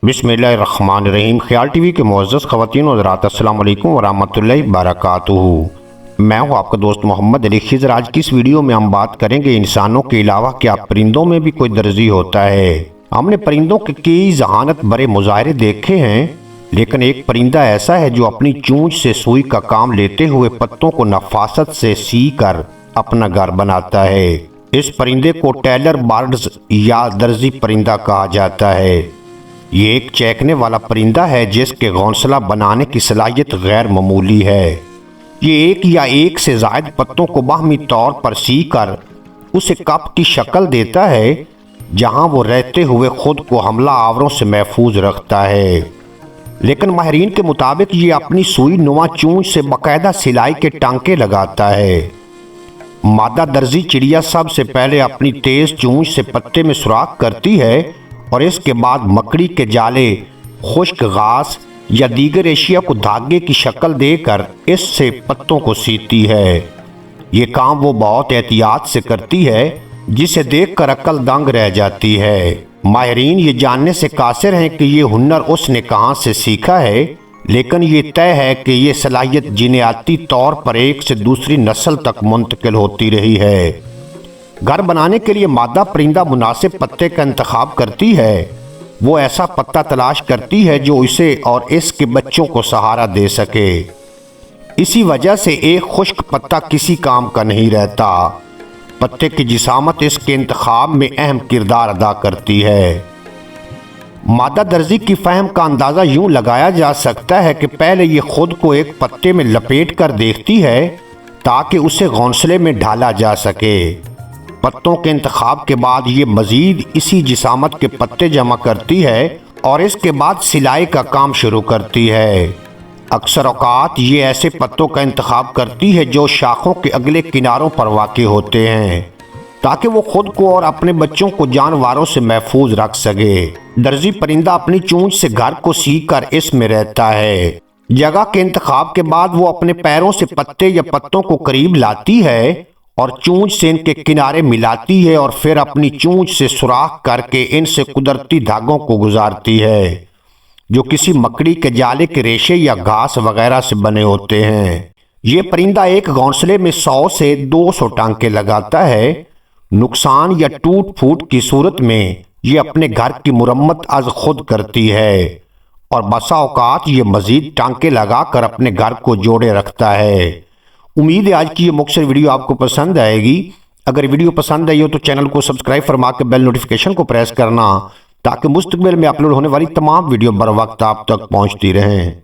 बिस्मिल्लाहिर्रहमानिर्रहीम। ख्याल टीवी के मुअज़्ज़ज़ ख़वातीन और हज़रात, अस्सलाम वालेकुम वरहमतुल्लाहि वबरकातुहू। मैं हूँ आपका दोस्त मोहम्मद अली खिज़र। आज की इस वीडियो में हम बात करेंगे इंसानों के अलावा क्या परिंदों में भी कोई दर्जी होता है। हमने परिंदों के कई ज़हानत बड़े मुजाहरे देखे हैं, लेकिन एक परिंदा ऐसा है जो अपनी चोंच से सुई का काम लेते हुए पत्तों को नफासत से सी कर अपना घर बनाता है। इस परिंदे को टेलर बर्ड्स या दर्जी परिंदा कहा जाता है। ये एक चहकने वाला परिंदा है जिसके घोंसला बनाने की सलाहियत गैर मामूली है। ये एक या एक से ज़ायद पत्तों को बाहमी तौर पर सी कर उसे कप की शक्ल देता है, जहां वो रहते हुए खुद को हमला आवरों से महफूज रखता है। लेकिन माहिरीन के मुताबिक ये अपनी सुई नुमा चोंच से बाकायदा सिलाई के टांके लगाता है। मादा दर्जी चिड़िया सबसे पहले अपनी तेज चोंच से पत्ते में सुराख करती है और इसके बाद मकड़ी के जाले, खुश्क घास या दीगर एशिया को धागे की शक्ल देकर इससे पत्तों को सीती है। ये काम वो बहुत एहतियात से करती है जिसे देखकर अक्ल दंग रह जाती है। माहिरीन ये जानने से कासिर हैं कि ये हुनर उसने कहाँ से सीखा है, लेकिन ये तय है कि ये सलाहियत जिन्याती तौर पर एक से दूसरी नस्ल तक मुंतकिल होती रही है। घर बनाने के लिए मादा परिंदा मुनासिब पत्ते का इंतखाब करती है। वो ऐसा पत्ता तलाश करती है जो इसे और इसके बच्चों को सहारा दे सके। इसी वजह से एक खुश्क पत्ता किसी काम का नहीं रहता। पत्ते की जिसामत इसके इंतखाब में अहम किरदार अदा करती है। मादा दर्जी की फहम का अंदाज़ा यूं लगाया जा सकता है कि पहले ये खुद को एक पत्ते में लपेट कर देखती है ताकि उसे घोंसले में ढाला जा सके। पत्तों के इंतखाब के बाद ये मजीद इसी जिसामत के पत्ते जमा करती है और इसके बाद सिलाई का काम शुरू करती है। अक्सर औकात ये ऐसे पत्तों का इंतखाब करती है जो शाखों के अगले किनारों पर वाक़ होते हैं, ताकि वो खुद को और अपने बच्चों को जानवरों से महफूज रख सके। दर्जी परिंदा अपनी चोंच से घर को सी कर इसमें रहता है। जगह के इंतखाब के बाद वो अपने पैरों से पत्ते या पत्तों को करीब लाती है और चोंच से इनके किनारे मिलाती है और फिर अपनी चोंच से सुराख करके इनसे कुदरती धागों को गुजारती है, जो किसी मकड़ी के जाले के रेशे या घास वगैरह से बने होते हैं। ये परिंदा एक घोंसले में 100 से 200 टांके लगाता है। नुकसान या टूट फूट की सूरत में ये अपने घर की मुरम्मत अज खुद करती है और बसा औकात ये मजीद टांके लगाकर अपने घर को जोड़े रखता है। उम्मीद है आज की ये मुख्तसर वीडियो आपको पसंद आएगी। अगर वीडियो पसंद आई हो तो चैनल को सब्सक्राइब फरमा के बेल नोटिफिकेशन को प्रेस करना, ताकि मुस्तकबिल में अपलोड होने वाली तमाम वीडियो बर वक्त आप तक पहुंचती रहें।